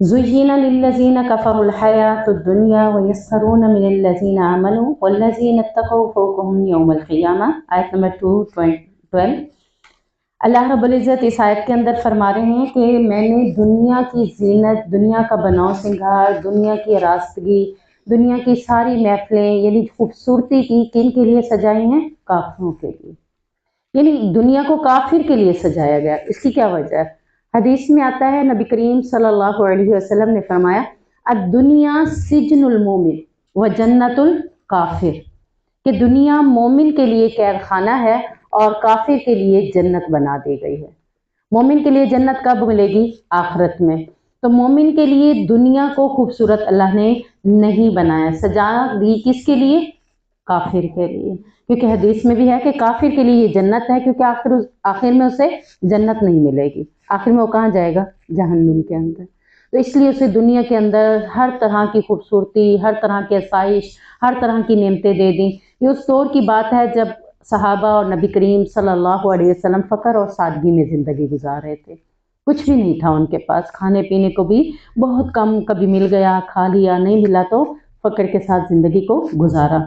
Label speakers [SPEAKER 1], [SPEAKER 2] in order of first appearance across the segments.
[SPEAKER 1] ज़ुय्यिन लिल्लज़ीन कफ़रुल हयातुद दुनिया व यस्खरून मिनल्लज़ीन आमनू वल्लज़ीन इत्तक़ौ फ़ौक़हुम यौमल क़ियामह। आयत नंबर 212। अल्लाह रब्बुल इज़्ज़त इस आयत के अंदर फरमा रहे हैं कि मैंने दुनिया की ज़ीनत, दुनिया का बनाव सिंगार, दुनिया की आरास्तगी, दुनिया की सारी महफ़िलें यानी खूबसूरती की किन के लिए सजाई हैं? काफिरों के लिए। यानी दुनिया को काफिर के लिए सजाया गया। इसकी क्या वजह है? हदीस में आता है, नबी करीम सल्लल्लाहु अलैहि वसल्लम ने फरमाया, अद-दुनिया सिजनुल मोमिन व जन्नतुल काफिर, कि दुनिया मोमिन के लिए कैद खाना है और काफिर के लिए जन्नत बना दी गई है। मोमिन के लिए जन्नत कब मिलेगी? आखिरत में। तो मोमिन के लिए दुनिया को खूबसूरत अल्लाह ने नहीं बनाया, सजा दी किसके लिए? काफिर के लिए। क्योंकि हदीस में भी है कि काफिर के लिए ये जन्नत है, क्योंकि आखिर में उसे जन्नत नहीं मिलेगी। आखिर में वो कहाँ जाएगा? जहन्नुम के अंदर। तो इसलिए उसे दुनिया के अंदर हर तरह की खूबसूरती, हर तरह की आसाइश, हर तरह की नेमतें दे दी। ये उस दौर की बात है जब सहाबा और नबी करीम सल्लल्लाहु अलैहि वसल्लम फ़क्र और सादगी में ज़िंदगी गुजार रहे थे। कुछ भी नहीं था उनके पास, खाने पीने को भी बहुत कम, कभी मिल गया खा लिया, नहीं मिला तो फ़क्र के साथ ज़िंदगी को गुजारा।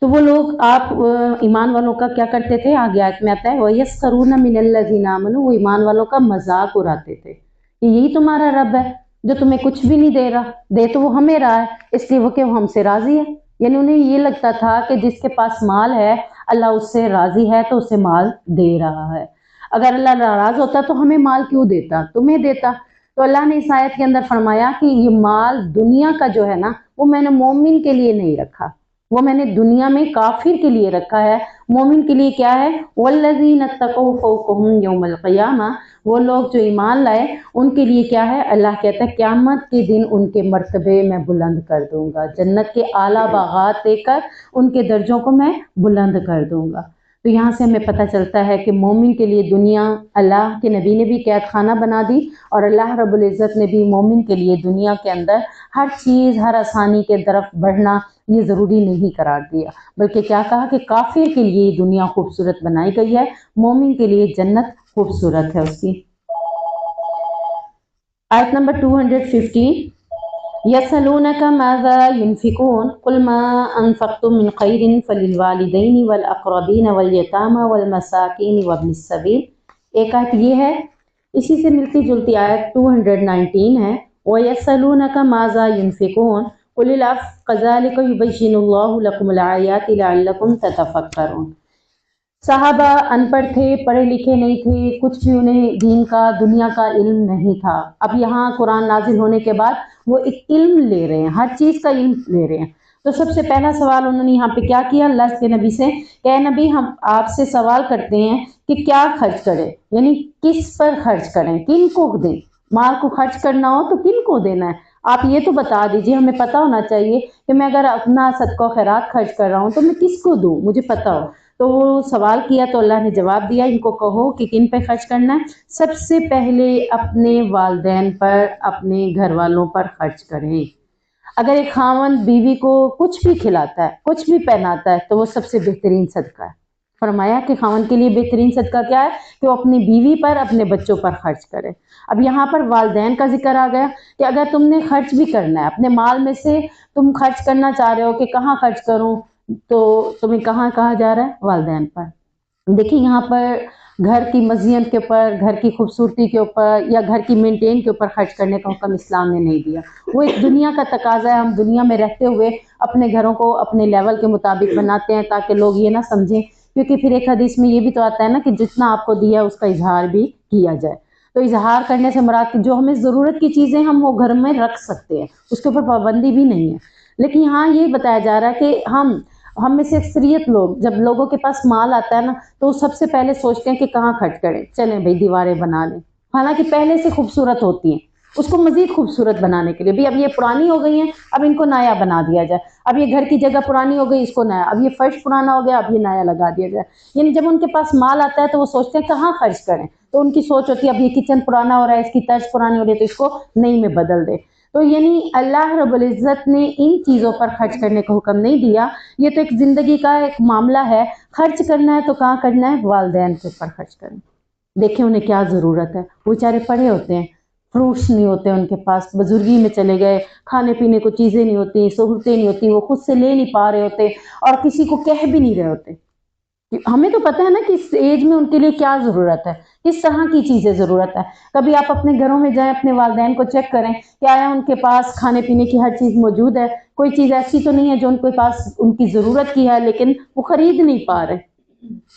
[SPEAKER 1] तो वो लोग आप ईमान वालों का क्या करते थे? आगे आयत में आता है, वयस्खरून मिनल्लज़ीना आमनू, वो ईमान वालों का मजाक उड़ाते थे कि यही तुम्हारा रब है जो तुम्हें कुछ भी नहीं दे रहा, दे तो वो हमें रहा है, इसलिए वो क्या हमसे राजी है। यानी उन्हें ये लगता था कि जिसके पास माल है अल्लाह उससे राजी है तो उसे माल दे रहा है। अगर अल्लाह नाराज होता तो हमें माल क्यों देता, तुम्हें देता। तो अल्लाह ने इस आयत के अंदर फरमाया कि ये माल दुनिया का जो है ना, वो मैंने मोमिन के लिए नहीं रखा, वो मैंने दुनिया में काफिर के लिए रखा है। मोमिन के लिए क्या है? वल्लज़ीन इत्तक़ौ फ़ौक़हुम यौमल क़ियामह, वो लोग जो ईमान लाए उनके लिए क्या है? अल्लाह कहता है क़यामत के दिन उनके मर्तबे मैं बुलंद कर दूंगा, जन्नत के आला बागात देकर उनके दर्जों को मैं बुलंद कर दूंगा। तो यहाँ से हमें पता चलता है कि मोमिन के लिए दुनिया अल्लाह के नबी ने भी कैद खाना बना दी, और अल्लाह रब्बुल इज़्ज़त ने भी मोमिन के लिए दुनिया के अंदर हर चीज़, हर आसानी के तरफ बढ़ना ये ज़रूरी नहीं करार दिया, बल्कि क्या कहा कि काफिर के लिए दुनिया खूबसूरत बनाई गई है, मोमिन के लिए जन्नत खूबसूरत है उसकी। आयत नंबर 215, यसअलूनका माज़ा युनफ़िकून कुल मा अनफ़क़्तुम मिन ख़ैरिन फ़लिलवालिदैनि वल अक़रबीन वल यतामा वल मसाकीन वब्निस सबील। एक आयत ये है, इसी से मिलती जुलती आयत 219 है, वयसअलूनका माज़ा युनफ़िकून कुलिल अफ़्व कज़ालिका युबय्यिनुल्लाहु लकुमुल आयाति लअल्लकुम ततफ़क्करून। साहबा अनपढ़ थे, पढ़े लिखे नहीं थे, कुछ भी उन्हें दीन का, दुनिया का इल्म नहीं था। अब यहाँ कुरान नाजिल होने के बाद वो एक इल्म ले रहे हैं, हर चीज़ का इल्म ले रहे हैं। तो सबसे पहला सवाल उन्होंने यहाँ पे क्या किया? अल्लाह के नबी से, क्या नबी हम आपसे सवाल करते हैं कि क्या खर्च करें, यानी किस पर खर्च करें, किन को दें। माल को खर्च करना हो तो किन को देना है, आप ये तो बता दीजिए। हमें पता होना चाहिए कि मैं अगर अपना सदका खैरात खर्च कर रहा हूँ तो मैं किसको दूँ, मुझे पता हो। तो वो सवाल किया तो अल्लाह ने जवाब दिया, इनको कहो कि किन पे खर्च करना है। सबसे पहले अपने वालिदैन पर, अपने घर वालों पर खर्च करें। अगर एक खावंद बीवी को कुछ भी खिलाता है, कुछ भी पहनाता है, तो वो सबसे बेहतरीन सदका है। फरमाया कि खावंद के लिए बेहतरीन सदका क्या है? कि वो अपनी बीवी पर, अपने बच्चों पर खर्च करे। अब यहाँ पर वालिदैन का जिक्र आ गया कि अगर तुमने खर्च भी करना है, अपने माल में से तुम खर्च करना चाह रहे हो कि कहाँ खर्च करूँ, तो तुम्हें कहाँ कहा जा रहा है? वालिदैन पर। देखिए यहाँ पर घर की मज़ीयत के ऊपर, घर की खूबसूरती के ऊपर या घर की मेंटेन के ऊपर खर्च करने का हुक्म इस्लाम ने नहीं दिया। वो एक दुनिया का तकाज़ा है, हम दुनिया में रहते हुए अपने घरों को अपने लेवल के मुताबिक बनाते हैं ताकि लोग ये ना समझें, क्योंकि फिर एक हदीस में ये भी तो आता है ना कि जितना आपको दिया है उसका इजहार भी किया जाए। तो इजहार करने से मुराद जो हमें ज़रूरत की चीज़ें हम वो घर में रख सकते हैं, उसके ऊपर पाबंदी भी नहीं है। लेकिन यहाँ ये बताया जा रहा है कि हम में से अक्सरियत लोग, जब लोगों के पास माल आता है ना, तो सबसे पहले सोचते हैं कि कहाँ खर्च करें, चलें भाई दीवारें बना लें। हालांकि पहले से खूबसूरत होती हैं, उसको मजीद खूबसूरत बनाने के लिए भी अब ये पुरानी हो गई हैं, अब इनको नया बना दिया जाए। अब ये घर की जगह पुरानी हो गई, इसको नया, अब ये फर्श पुराना हो गया, अब ये नया लगा दिया जाए। यानी जब उनके पास माल आता है तो वो सोचते हैं कहाँ खर्च करें, तो उनकी सोच होती है अब ये किचन पुराना हो रहा है, इसकी तर्ज पुरानी हो रही है, तो इसको नई में बदल दे। तो यानी अल्लाह रब्बुल इज़्ज़त ने इन चीज़ों पर खर्च करने का हुक्म नहीं दिया। ये तो एक ज़िंदगी का एक मामला है, खर्च करना है तो कहाँ करना है? वालिदैन के ऊपर खर्च करना। देखें उन्हें क्या ज़रूरत है, वो बेचारे पढ़े होते हैं, फ्रूट्स नहीं होते उनके पास, बुजुर्गी में चले गए, खाने पीने को चीज़ें नहीं होती, सहूलतें नहीं होती, वो खुद से ले नहीं पा रहे होते और किसी को कह भी नहीं रहे होते। हमें तो पता है ना कि इस एज में उनके लिए क्या ज़रूरत है, किस तरह की चीज़ें ज़रूरत है। कभी आप अपने घरों में जाएं, अपने वालिदैन को चेक करें, क्या है उनके पास खाने पीने की हर चीज़ मौजूद है, कोई चीज़ ऐसी तो नहीं है जो उनके पास उनकी ज़रूरत की है लेकिन वो खरीद नहीं पा रहे।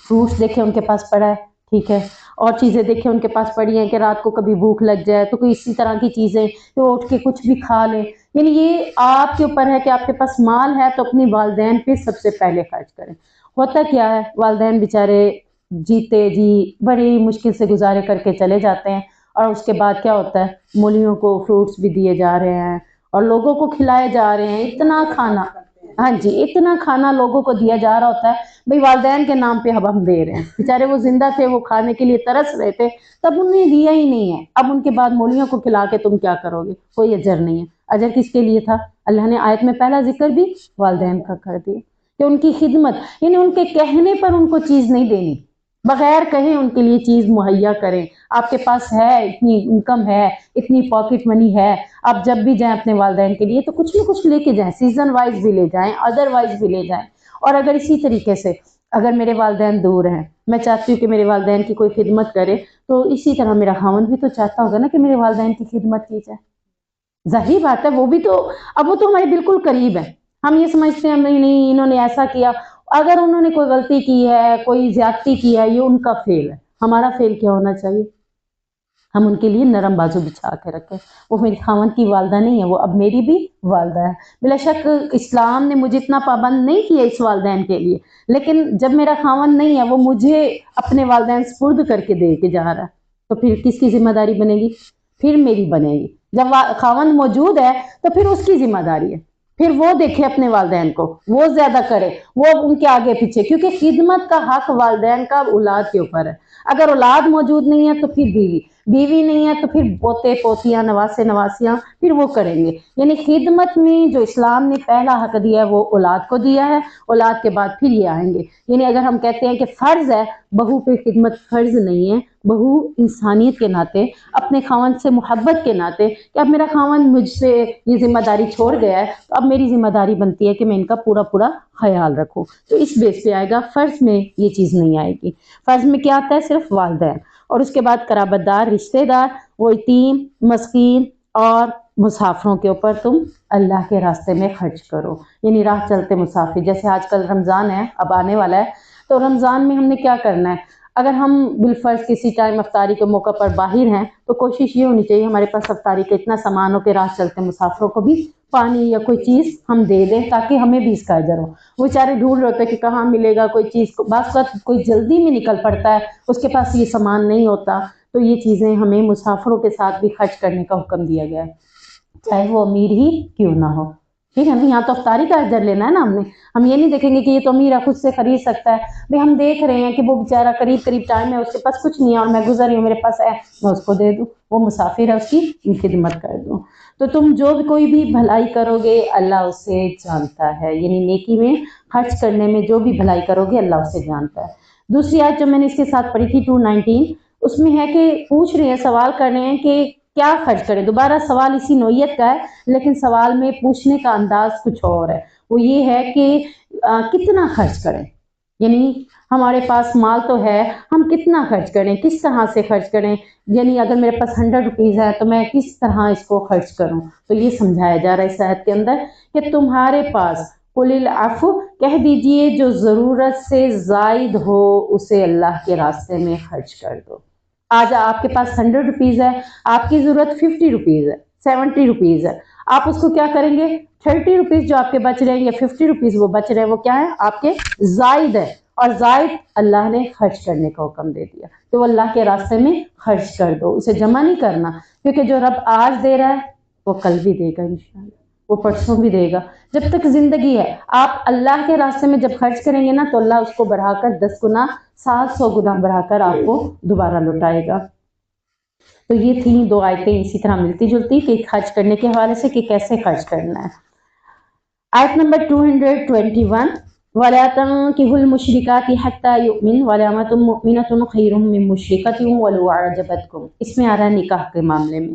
[SPEAKER 1] फ्रूट्स देखे उनके पास पड़ा है, ठीक है, और चीज़ें देखे उनके पास पड़ी हैं कि रात को कभी भूख लग जाए तो कोई इसी तरह की चीज़ें कि वो उठ के कुछ भी खा लें। यानी ये आपके ऊपर है कि आपके पास माल है तो अपनी वालिदैन पे सबसे पहले खर्च करें। होता क्या है, वालिदैन बेचारे जीते जी बड़ी मुश्किल से गुजारे करके चले जाते हैं और उसके बाद क्या होता है, मूलियों को फ्रूट्स भी दिए जा रहे हैं और लोगों को खिलाए जा रहे हैं, इतना खाना, हाँ जी, इतना खाना लोगों को दिया जा रहा होता है। भाई वालिदैन के नाम पे अब हम दे रहे हैं, बेचारे वो जिंदा थे, वो खाने के लिए तरस रहे थे, तब उन्हें दिया ही नहीं है, अब उनके बाद मूलियों को खिला के तुम क्या करोगे, कोई अजर नहीं है। अजर किसके लिए था, अल्लाह ने आयत में पहला जिक्र भी वालिदैन का कर दिया कि उनकी खिदमत, यानी उनके कहने पर उनको चीज़ नहीं देनी, बगैर कहे उनके लिए चीज़ मुहैया करें। आपके पास है, इतनी इनकम है, इतनी पॉकेट मनी है, आप जब भी जाएं अपने वालिदैन के लिए तो कुछ न कुछ लेके जाएं, सीजन वाइज भी ले जाएं, अदरवाइज भी ले जाएं। और अगर इसी तरीके से अगर मेरे वालिदैन दूर हैं, मैं चाहती हूँ कि मेरे वालिदैन की कोई खिदमत करे, तो इसी तरह मेरा खावंद भी तो चाहता होगा ना कि मेरे वालिदैन की खिदमत की जाए। जाहिर बात है, वो भी तो, अब वो तो हमारे बिल्कुल करीब है, हम ये समझते हैं नहीं नहीं इन्होंने ऐसा किया, अगर उन्होंने कोई गलती की है, कोई ज्यादती की है, ये उनका फेल है। हमारा फेल क्या होना चाहिए, हम उनके लिए नरम बाजू बिछा के रखें। वो मेरी खावंद की वालदा नहीं है, वो अब मेरी भी वालदा है। बिला शक इस्लाम ने मुझे इतना पाबंद नहीं किया इस वालदैन के लिए, लेकिन जब मेरा खावंद नहीं है, वो मुझे अपने वालदैन सुपुर्द करके दे के जा रहा है, तो फिर किसकी जिम्मेदारी बनेगी, फिर मेरी बनेगी। जब खावंद मौजूद है तो फिर उसकी जिम्मेदारी है, फिर वो देखे अपने वालिदैन को, वो ज्यादा करे, वो उनके आगे पीछे, क्योंकि खिदमत का हक वालिदैन का औलाद के ऊपर है। अगर औलाद मौजूद नहीं है तो फिर बीवी, बीवी नहीं है तो फिर पोते पोतियां नवासे नवासियां, फिर वो करेंगे। यानी खिदमत में जो इस्लाम ने पहला हक दिया है वो औलाद को दिया है, औलाद के बाद फिर ये आएंगे। यानी अगर हम कहते हैं कि फ़र्ज़ है, बहू पे खिदमत फ़र्ज़ नहीं है, बहू इंसानियत के नाते, अपने खावंद से मोहब्बत के नाते, कि अब मेरा खावंद मुझसे ये जिम्मेदारी छोड़ गया है तो अब मेरी जिम्मेदारी बनती है कि मैं इनका पूरा पूरा ख्याल रखूं, तो इस बेस पे आएगा। फ़र्ज़ में ये चीज़ नहीं आएगी। फ़र्ज़ में क्या आता है, सिर्फ वालिदैन, और उसके बाद कराबतदार, रिश्तेदार, वो यतीम, मस्कीन और मुसाफिरों के ऊपर तुम अल्लाह के रास्ते में खर्च करो। यानी राह चलते मुसाफिर, जैसे आजकल रमज़ान है, अब आने वाला है, तो रमज़ान में हमने क्या करना है, अगर हम बिलफर्ज किसी टाइम अफ्तारी के मौके पर बाहर हैं तो कोशिश ये होनी चाहिए हमारे पास अफ्तारी का इतना सामान हो कि राह चलते मुसाफिरों को भी पानी या कोई चीज़ हम दे दें, ताकि हमें भी इसका अजर हो। वो बेचारे ढूंढ रहे होते हैं कि कहाँ मिलेगा कोई चीज़, बात कोई जल्दी में निकल पड़ता है, उसके पास ये सामान नहीं होता, तो ये चीज़ें हमें मुसाफिरों के साथ भी खर्च करने का हुक्म दिया गया है, चाहे वो अमीर ही क्यों ना हो। ठीक है ना, यहाँ तो अफ्तारी का अजर लेना है ना हमने, हम ये नहीं देखेंगे कि ये तो अमीर है खुद से खरीद सकता है। भाई हम देख रहे हैं कि वो बेचारा करीब करीब टाइम है, उसके पास कुछ नहीं है और मैं गुजर रही हूँ, मेरे पास है, मैं उसको दे दूँ, वो मुसाफिर है, उसकी खिदमत कर दूँ। तो तुम जो भी कोई भी भलाई करोगे अल्लाह उसे जानता है, यानी नेकी में खर्च करने में जो भी भलाई करोगे अल्लाह उसे जानता है। दूसरी आयत जो मैंने इसके साथ पढ़ी थी 219, उसमें है कि पूछ रहे हैं, सवाल कर रहे हैं कि क्या खर्च करें। दोबारा सवाल इसी नोयत का है, लेकिन सवाल में पूछने का अंदाज कुछ और है। वो ये है कि कितना खर्च करें, यानी हमारे पास माल तो है, हम कितना खर्च करें, किस तरह से खर्च करें। यानी अगर मेरे पास 100 रुपीज़ है तो मैं किस तरह इसको खर्च करूं, तो ये समझाया जा रहा है इस आयत के अंदर कि तुम्हारे पास कुलिल अफ़ु, कह दीजिए जो ज़रूरत से ज़ायद हो उसे अल्लाह के रास्ते में खर्च कर दो। आज आपके पास 100 रुपीज़ है, आपकी ज़रूरत 50 रुपीज़ है, 70 रुपीज़ है, आप उसको क्या करेंगे, 30 रुपीज़ जो आपके बच रहे हैं या 50 रुपीज़ वो बच रहे हैं, वो क्या है, आपके जायद है, और जायद अल्लाह ने खर्च करने का हुक्म दे दिया, तो अल्लाह के रास्ते में खर्च कर दो, उसे जमा नहीं करना, क्योंकि जो रब आज दे रहा है वो कल भी देगा इंशाअल्लाह, वो परसों भी देगा, जब तक जिंदगी है। आप अल्लाह के रास्ते में जब खर्च करेंगे ना तो अल्लाह उसको बढ़ाकर 10 गुना 700 गुना बढ़ाकर आपको दोबारा लौटाएगा। तो ये थी दो आयतें इसी तरह मिलती जुलती कि खर्च करने के हवाले से कि कैसे खर्च करना है। आयत नंबर 221, वला तंकिहुल मुशरिकाति हत्ता युमिन वलअमतुम मुमिनतुन खैरुम मिन मुशरिकतिन वलौ अअजबतकुम। इसमें आ रहा है निकाह के मामले में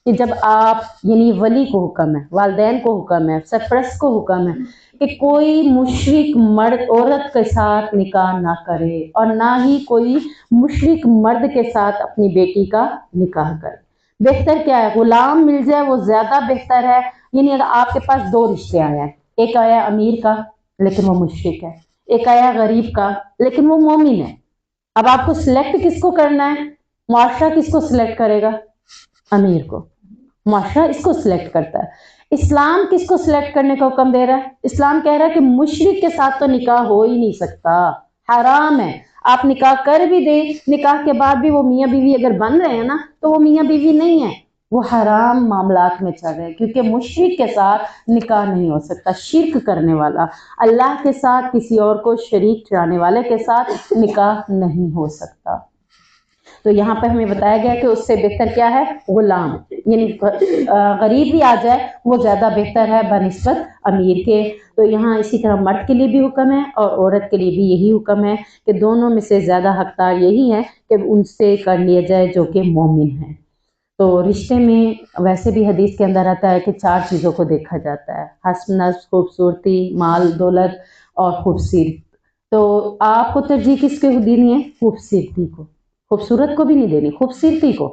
[SPEAKER 1] کہ جب آپ یعنی ولی کو حکم ہے، والدین کو حکم ہے، سرپرست کو حکم ہے کہ کوئی مشرک مرد عورت کے ساتھ نکاح نہ کرے اور نہ ہی کوئی مشرک مرد کے ساتھ اپنی بیٹی کا نکاح کرے۔ بہتر کیا ہے؟ غلام مل جائے وہ زیادہ بہتر ہے۔ یعنی اگر آپ کے پاس دو رشتے آئے ہیں، ایک آیا امیر کا لیکن وہ مشرک ہے، ایک آیا غریب کا لیکن وہ مومن ہے، اب آپ کو سلیکٹ کس کو کرنا ہے؟ معاشرہ کس کو سلیکٹ کرے گا؟ امیر کو۔ معاشرہ اس کو سلیکٹ کرتا ہے۔ اسلام کس کو سلیکٹ کرنے کا حکم دے رہا ہے؟ اسلام کہہ رہا ہے کہ مشرک کے ساتھ تو نکاح ہو ہی نہیں سکتا، حرام ہے۔ آپ نکاح کر بھی دیں، نکاح کے بعد بھی وہ میاں بیوی اگر بن رہے ہیں نا تو وہ میاں بیوی نہیں ہے، وہ حرام معاملات میں چل رہے ہیں، کیونکہ مشرک کے ساتھ نکاح نہیں ہو سکتا۔ شرک کرنے والا، اللہ کے ساتھ کسی اور کو شریک ٹھہرانے والے کے ساتھ نکاح نہیں ہو سکتا۔ تو یہاں پہ ہمیں بتایا گیا کہ اس سے بہتر کیا ہے؟ غلام، یعنی غریب بھی آ جائے وہ زیادہ بہتر ہے بنسبت امیر کے۔ تو یہاں اسی طرح مرد کے لیے بھی حکم ہے اور عورت کے لیے بھی یہی حکم ہے کہ دونوں میں سے زیادہ حقدار یہی ہے کہ ان سے کر لیا جائے جو کہ مومن ہیں۔ تو رشتے میں ویسے بھی حدیث کے اندر آتا ہے کہ 4 چیزوں کو دیکھا جاتا ہے: حسن نسب، خوبصورتی، مال دولت اور خوبصورت۔ تو آپ کو ترجیح کس کے دینی ہے؟ خوبصورتی کو، خوبصورت کو بھی نہیں دینی، خوبصورتی کو۔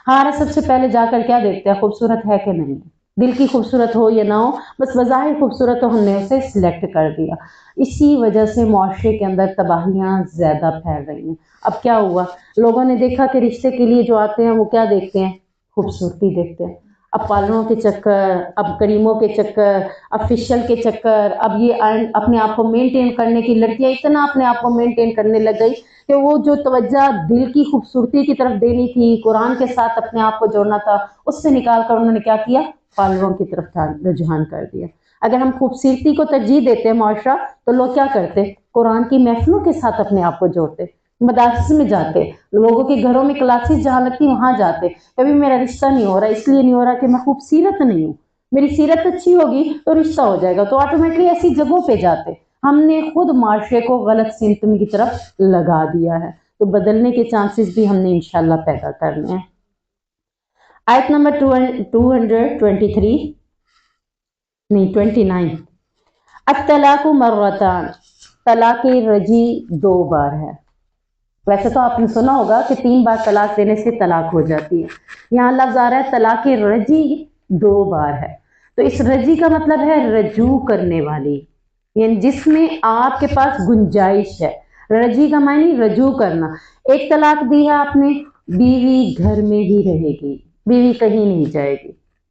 [SPEAKER 1] ہمارا سب سے پہلے جا کر کیا دیکھتے ہیں؟ خوبصورت ہے کہ نہیں، دل کی خوبصورت ہو یا نہ ہو، بس بظاہر خوبصورت تو ہم نے اسے سلیکٹ کر دیا۔ اسی وجہ سے معاشرے کے اندر تباہیاں زیادہ پھیل رہی ہیں۔ اب کیا ہوا؟ لوگوں نے دیکھا کہ رشتے کے لیے جو آتے ہیں وہ کیا دیکھتے ہیں؟ خوبصورتی دیکھتے ہیں۔ اب پارلروں کے چکر، اب کریموں کے چکر، اب فیشل کے چکر، اب یہ اپنے آپ کو مینٹین کرنے کی، لڑکیاں اتنا اپنے آپ کو مینٹین کرنے لگ گئی کہ وہ جو توجہ دل کی خوبصورتی کی طرف دینی تھی، قرآن کے ساتھ اپنے آپ کو جوڑنا تھا، اس سے نکال کر انہوں نے کیا کیا؟ پارلروں کی طرف رجحان کر دیا۔ اگر ہم خوبصورتی کو ترجیح دیتے ہیں معاشرہ، تو لوگ کیا کرتے؟ قرآن کی محفلوں کے ساتھ اپنے آپ کو جوڑتے، مدارس میں جاتے، لوگوں کے گھروں میں کلاسز جہاں لگتی وہاں جاتے۔ کبھی میرا رشتہ نہیں ہو رہا، اس لیے نہیں ہو رہا کہ میں خوبصورت نہیں ہوں، میری سیرت اچھی ہوگی تو رشتہ ہو جائے گا، تو آٹومیٹکلی ایسی جگہوں پہ جاتے۔ ہم نے خود معاشرے کو غلط سمت کی طرف لگا دیا ہے، تو بدلنے کے چانسز بھی ہم نے انشاءاللہ پیدا کرنے ہیں۔ آیت نمبر 29۔ الطلاق مرتان، طلاق رجی 2 بار ہے۔ ویسے تو آپ نے سنا ہوگا کہ 3 بار طلاق دینے سے طلاق ہو جاتی ہے، یہاں لفظ آ رہا ہے طلاق رجی 2 بار ہے۔ تو اس رجی کا مطلب ہے رجوع کرنے والی، یعنی جس میں آپ کے پاس گنجائش ہے۔ رجی کا معنی رجوع کرنا۔ ایک طلاق دی ہے آپ نے، بیوی گھر میں ہی رہے گی، بیوی کہیں نہیں جائے گی۔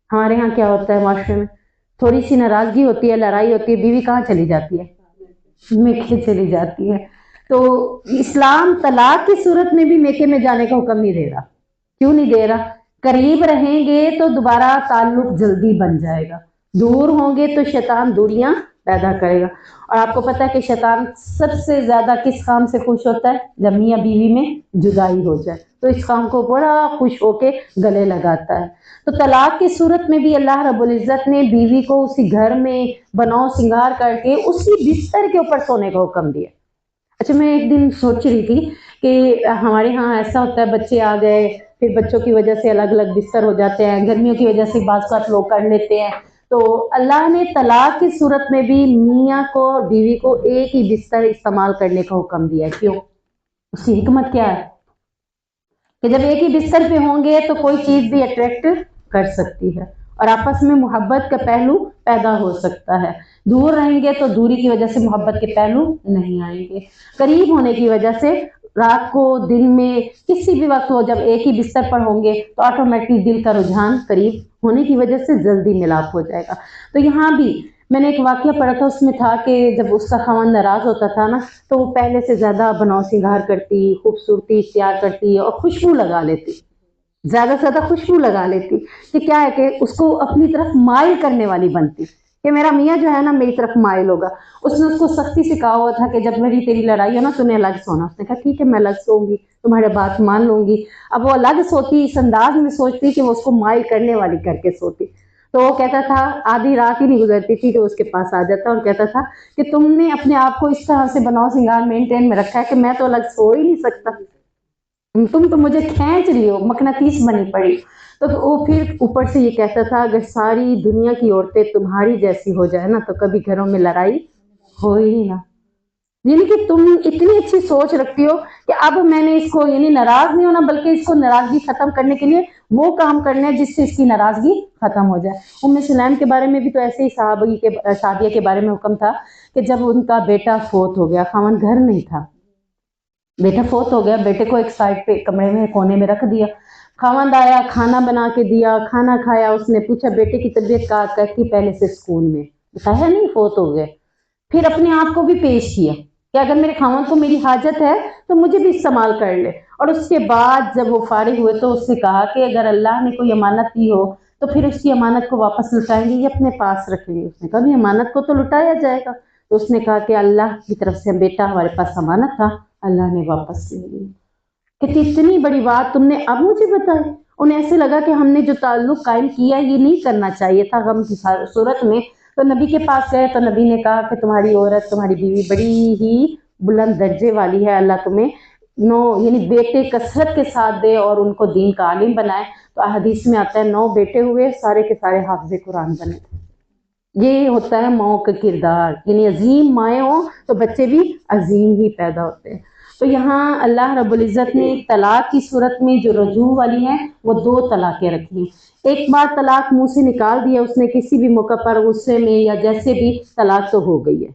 [SPEAKER 1] ہمارے ہاں کیا ہوتا ہے معاشرے میں؟ تھوڑی سی ناراضگی ہوتی ہے، لڑائی ہوتی ہے، بیوی کہاں چلی جاتی ہے؟ میکے چلی جاتی ہے۔ تو اسلام طلاق کی صورت میں بھی میکے میں جانے کا حکم نہیں دے رہا۔ کیوں نہیں دے رہا؟ قریب رہیں گے تو دوبارہ تعلق جلدی بن جائے گا، دور ہوں گے تو شیطان دوریاں پیدا کرے گا۔ اور آپ کو پتہ ہے کہ شیطان سب سے زیادہ کس کام سے خوش ہوتا ہے؟ جب میاں بیوی میں جدائی ہو جائے تو اس کام کو بڑا خوش ہو کے گلے لگاتا ہے۔ تو طلاق کی صورت میں بھی اللہ رب العزت نے بیوی کو اسی گھر میں بناؤ سنگار کر کے اسی بستر کے اوپر سونے کا حکم دیا۔ اچھا، میں ایک دن سوچ رہی تھی کہ ہمارے ہاں ایسا ہوتا ہے، بچے آ گئے، پھر بچوں کی وجہ سے الگ الگ بستر ہو جاتے ہیں، گرمیوں کی وجہ سے بعض اوقات لوگ کر لیتے ہیں۔ تو اللہ نے طلاق کی صورت میں بھی میاں کو اور بیوی کو ایک ہی بستر استعمال کرنے کا حکم دیا۔ کیوں؟ اس کی حکمت کیا ہے؟ کہ جب ایک ہی بستر پہ ہوں گے تو کوئی چیز بھی اٹریکٹ کر سکتی ہے اور آپس میں محبت کا پہلو پیدا ہو سکتا ہے۔ دور رہیں گے تو دوری کی وجہ سے محبت کے پہلو نہیں آئیں گے۔ قریب ہونے کی وجہ سے رات کو، دن میں، کسی بھی وقت ہو، جب ایک ہی بستر پر ہوں گے تو آٹومیٹکلی دل کا رجحان قریب ہونے کی وجہ سے جلدی ملاپ ہو جائے گا۔ تو یہاں بھی میں نے ایک واقعہ پڑھا تھا، اس میں تھا کہ جب اس کا خاوند ناراض ہوتا تھا نا تو وہ پہلے سے زیادہ بناؤ سنگار کرتی، خوبصورتی اختیار کرتی اور خوشبو لگا لیتی، زیادہ سے زیادہ خوشبو لگا لیتی، کہ کیا ہے کہ اس کو اپنی طرف مائل کرنے والی بنتی کہ میرا میاں جو ہے نا میری طرف مائل ہوگا۔ اس نے اس کو سختی سے کہا ہوا تھا کہ جب میری تیری لڑائی ہو نا تو نے الگ سونا۔ اس نے کہا ٹھیک ہے میں الگ سوؤں گی، تمہارے بات مان لوں گی۔ اب وہ الگ سوتی، اس انداز میں سوچتی کہ وہ اس کو مائل کرنے والی کر کے سوتی۔ تو وہ کہتا تھا آدھی رات ہی نہیں گزرتی تھی کہ اس کے پاس آ جاتا اور کہتا تھا کہ تم نے اپنے آپ کو اس طرح سے بناؤ سنگار مینٹین میں رکھا ہے کہ میں تو الگ سو ہی نہیں سکتا۔ تم تو مجھے کھینچ رہی ہو، مقناطیس بنی پڑی. تو وہ پھر اوپر سے یہ کہتا تھا اگر ساری دنیا کی عورتیں تمہاری جیسی ہو جائے نا تو کبھی گھروں میں لڑائی ہو ہی نہ. یعنی کہ تم اتنی اچھی سوچ رکھتی ہو کہ اب میں نے اس کو یعنی ناراض نہیں ہونا بلکہ اس کو ناراضگی ختم کرنے کے لیے وہ کام کرنے ہیں جس سے اس کی ناراضگی ختم ہو جائے. ام سلیم کے بارے میں بھی تو ایسے ہی صحابیہ کے بارے میں حکم تھا کہ جب ان کا بیٹا فوت ہو گیا، خاوند گھر نہیں تھا، بیٹا فوت ہو گیا، بیٹے کو ایک سائڈ پہ کمرے میں کونے میں رکھ دیا. خاوند آیا، کھانا بنا کے دیا، کھانا کھایا. اس نے پوچھا بیٹے کی طبیعت کہتی پہلے سے سکون میں، بتایا نہیں فوت ہو گئے. پھر اپنے آپ کو بھی پیش کیا کہ اگر میرے خاوند کو میری حاجت ہے تو مجھے بھی استعمال کر لے. اور اس کے بعد جب وہ فارغ ہوئے تو اس نے کہا کہ اگر اللہ نے کوئی امانت دی ہو تو پھر اس کی امانت کو واپس لٹائیں گے یا اپنے پاس رکھیں گے. اس نے کہا بھی امانت کو تو لٹایا جائے گا. تو اس نے کہا کہ اللہ کی طرف سے بیٹا ہمارے پاس امانت تھا، اللہ نے واپس لے لیا. کہ اتنی بڑی بات تم نے اب مجھے بتائی. انہیں ایسے لگا کہ ہم نے جو تعلق قائم کیا یہ نہیں کرنا چاہیے تھا غم کی صورت میں. تو نبی کے پاس گئے تو نبی نے کہا کہ تمہاری عورت، تمہاری بیوی بڑی ہی بلند درجے والی ہے، اللہ تمہیں یعنی بیٹے کثرت کے ساتھ دے اور ان کو دین کا عالم بنائے. تو حدیث میں آتا ہے 9 بیٹے ہوئے، سارے کے سارے حافظ قرآن بنے. یہ ہوتا ہے ماؤں کا کردار، یعنی عظیم مائیں ہوں تو بچے بھی عظیم ہی پیدا ہوتے ہیں. تو یہاں اللہ رب العزت نے طلاق کی صورت میں جو رجوع والی ہیں وہ 2 طلاقیں رکھی ہیں. ایک بار طلاق منہ سے نکال دیا اس نے کسی بھی موقع پر غصے میں یا جیسے بھی، طلاق تو ہو گئی ہے.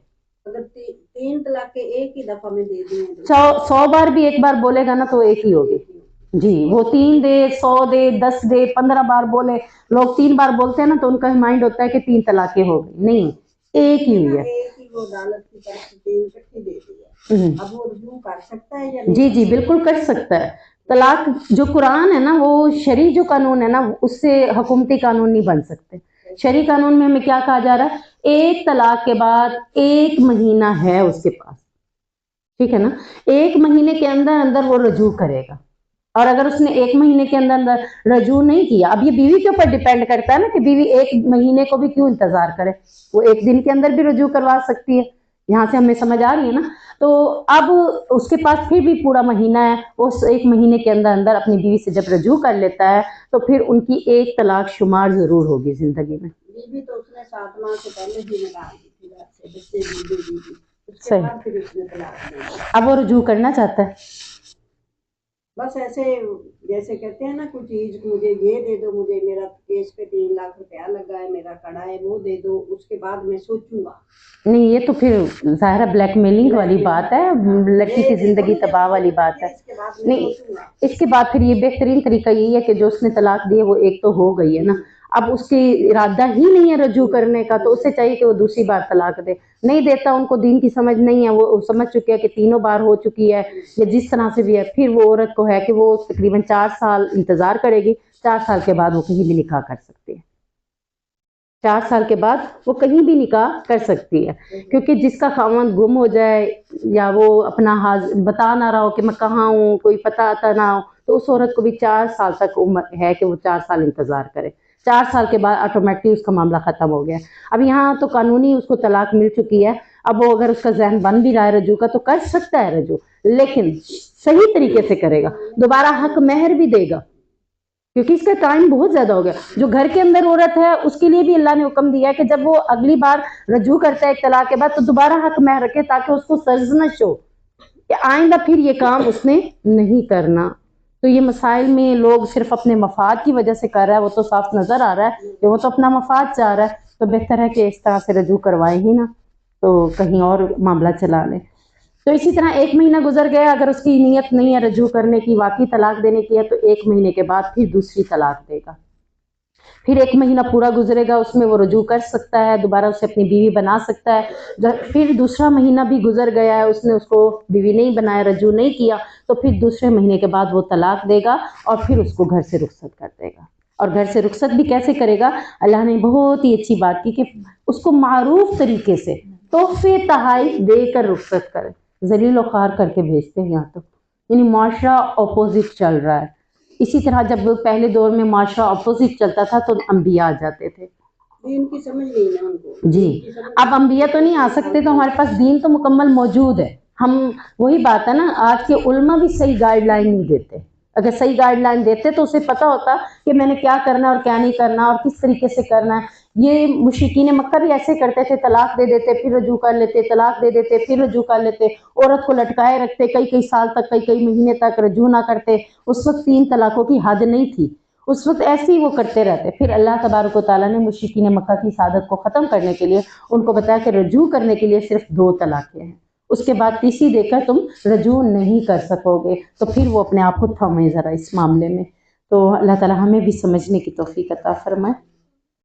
[SPEAKER 2] اگر 3 طلاقیں ایک ہی دفعہ میں دے دیں
[SPEAKER 1] 100 بار بھی ایک بار بولے گا نا تو ایک ہی ہوگی. جی وہ 3 دے، 100 دے، 10 دے، 15 بار بولے. لوگ 3 بار بولتے ہیں نا تو ان کا مائنڈ ہوتا ہے کہ 3 طلاقیں ہو گئی، نہیں، ایک ہی ہوئی ہے.
[SPEAKER 2] ایک ہی وہ عدالت کی طرف سے 3 اکٹھی دے دی ہے. اب وہ رجوع کر سکتا ہے یا نہیں؟
[SPEAKER 1] جی جی بالکل کر سکتا ہے. طلاق جو قرآن ہے نا وہ شرعی جو قانون ہے نا اس سے حکومتی قانون نہیں بن سکتے. شرعی قانون میں ہمیں کیا کہا جا رہا ہے؟ ایک طلاق کے بعد 1 مہینہ ہے اس کے پاس، ٹھیک ہے نا. 1 مہینے کے اندر اندر وہ رجوع کرے گا. اور اگر اس نے 1 مہینے کے اندر اندر رجوع نہیں کیا، اب یہ بیوی کے اوپر ڈیپینڈ کرتا ہے نا کہ بیوی 1 مہینے کو بھی کیوں انتظار کرے، وہ 1 دن کے اندر بھی رجوع کروا سکتی ہے. یہاں سے ہمیں سمجھ آ رہی ہے نا. تو اب اس کے پاس پھر بھی پورا مہینہ ہے، اس 1 مہینے کے اندر اندر اپنی بیوی سے جب رجوع کر لیتا ہے تو پھر ان کی 1 طلاق شمار ضرور ہوگی زندگی میں.
[SPEAKER 2] بیوی تو اس نے 7 ماہ سے پہلے بھی نکال دی تھی گھر سے، بچے بھی
[SPEAKER 1] صحیح. اب وہ رجوع کرنا چاہتا ہے.
[SPEAKER 2] بس ایسے جیسے کہتے ہیں نا کوئی چیز مجھے یہ دے دو، مجھے میرا کیس پہ 3 لاکھ روپیہ لگا ہے، میرا کڑا ہے، وہ دے دو، اس کے بعد میں سوچوں گا.
[SPEAKER 1] نہیں یہ تو پھر ظاہرہ بلیک میلنگ والی بات ہے، لڑکی کی زندگی تباہ والی بات ہے. نہیں اس کے بعد پھر یہ بہترین طریقہ یہی ہے کہ جو اس نے طلاق دی ہے وہ ایک تو ہو گئی ہے نا، اب اس کی ارادہ ہی نہیں ہے رجوع کرنے کا تو اسے چاہیے کہ وہ دوسری بار طلاق دے. نہیں دیتا، ان کو دین کی سمجھ نہیں ہے، وہ سمجھ چکے ہیں کہ 3 بار ہو چکی ہے یا جس طرح سے بھی ہے. پھر وہ عورت کو ہے کہ وہ تقریباً 4 سال انتظار کرے گی. 4 سال کے بعد وہ کہیں بھی نکاح کر سکتی ہے. 4 سال کے بعد وہ کہیں بھی نکاح کر سکتی ہے. کیونکہ جس کا خاوند گم ہو جائے یا وہ اپنا بتا نہ رہا ہو کہ میں کہاں ہوں، کوئی پتہ آتا نہ ہو، تو اس عورت کو بھی 4 سال تک عمر ہے کہ وہ 4 سال انتظار کرے. 4 سال کے بعد آٹومیٹکلی اس کا معاملہ ختم ہو گیا. اب یہاں تو قانونی اس کو طلاق مل چکی ہے. اب وہ اگر اس کا ذہن بن بھی رہا ہے رجوع کا تو کر سکتا ہے رجوع، لیکن صحیح طریقے سے کرے گا. دوبارہ حق مہر بھی دے گا کیونکہ اس کا ٹائم بہت زیادہ ہو گیا. جو گھر کے اندر عورت ہے اس کے لیے بھی اللہ نے حکم دیا ہے کہ جب وہ اگلی بار رجوع کرتا ہے ایک طلاق کے بعد تو دوبارہ حق مہر رکھے تاکہ اس کو سرزنش ہو کہ آئندہ پھر یہ کام اس نے نہیں کرنا. تو یہ مسائل میں لوگ صرف اپنے مفاد کی وجہ سے کر رہا ہے، وہ تو صاف نظر آ رہا ہے کہ وہ تو اپنا مفاد چاہ رہا ہے. تو بہتر ہے کہ اس طرح سے رجوع کروائے ہی نا، تو کہیں اور معاملہ چلا لیں. تو اسی طرح 1 مہینہ گزر گیا، اگر اس کی نیت نہیں ہے رجوع کرنے کی، واقعی طلاق دینے کی ہے، تو 1 مہینے کے بعد پھر دوسری طلاق دے گا. پھر 1 مہینہ پورا گزرے گا، اس میں وہ رجوع کر سکتا ہے، دوبارہ اسے اپنی بیوی بنا سکتا ہے. پھر دوسرا مہینہ بھی گزر گیا ہے، اس نے اس کو بیوی نہیں بنایا، رجوع نہیں کیا، تو پھر دوسرے مہینے کے بعد وہ طلاق دے گا اور پھر اس کو گھر سے رخصت کر دے گا. اور گھر سے رخصت بھی کیسے کرے گا؟ اللہ نے بہت ہی اچھی بات کی کہ اس کو معروف طریقے سے تحفے تحائف دے کر رخصت کرے. ذلیل و خوار کر کے بھیجتے ہیں یہاں تو، یعنی معاشرہ اپوزٹ چل رہا ہے. اسی طرح جب پہلے دور میں معاشرہ اپوزٹ چلتا تھا تو انبیاء آ جاتے تھے.
[SPEAKER 2] دین کی سمجھ نہیں نا ان کو.
[SPEAKER 1] جی اب انبیاء تو نہیں آ سکتے تو ہمارے پاس دین تو مکمل موجود ہے. ہم وہی بات ہے نا، آج کے علماء بھی صحیح گائیڈ لائن نہیں دیتے. اگر صحیح گائیڈ لائن دیتے تو اسے پتہ ہوتا کہ میں نے کیا کرنا اور کیا نہیں کرنا اور کس طریقے سے کرنا ہے۔ یہ مشرکین مکہ بھی ایسے کرتے تھے، طلاق دے دیتے پھر رجوع کر لیتے، طلاق دے دیتے پھر رجوع کر لیتے، عورت کو لٹکائے رکھتے، کئی سال تک، کئی مہینے تک رجوع نہ کرتے۔ اس وقت 3 طلاقوں کی حد نہیں تھی، اس وقت ایسے ہی وہ کرتے رہتے۔ پھر اللہ تبارک و تعالیٰ نے مشرکین مکہ کی عادت کو ختم کرنے کے لیے ان کو بتایا کہ رجوع کرنے کے لیے صرف 2 طلاقیں ہیں، اس کے بعد تیسری دے کر تم رجوع نہیں کر سکو گے۔ تو پھر وہ اپنے آپ کو تھمے ذرا اس معاملے میں۔ تو اللہ تعالیٰ ہمیں بھی سمجھنے کی توفیق عطا فرمائے۔